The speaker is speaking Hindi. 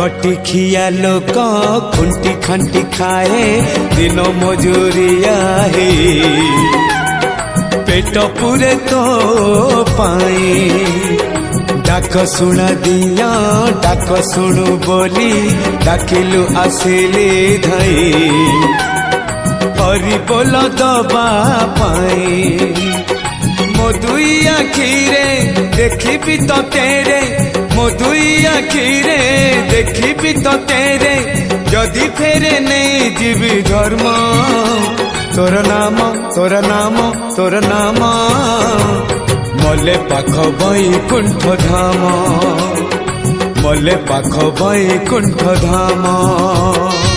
खटी खिया लोक खुंटी खांटी खाए दिन मजूरिया हे पेट पूरे तो पाए डाक शुणा दिया डाक शुणु बोली डाकिलु आसिली धाई हरि बोल दबा पाए मो दुई आखिरे देखी तो तेरे मो दुई आखिरे देखी तो तेरे जदि फेरे नहीं जीवी धर्म तोर नाम तोर नाम तोर नाम मले पाख बैकुंठ धाम मले पाख बैकुंठ धाम।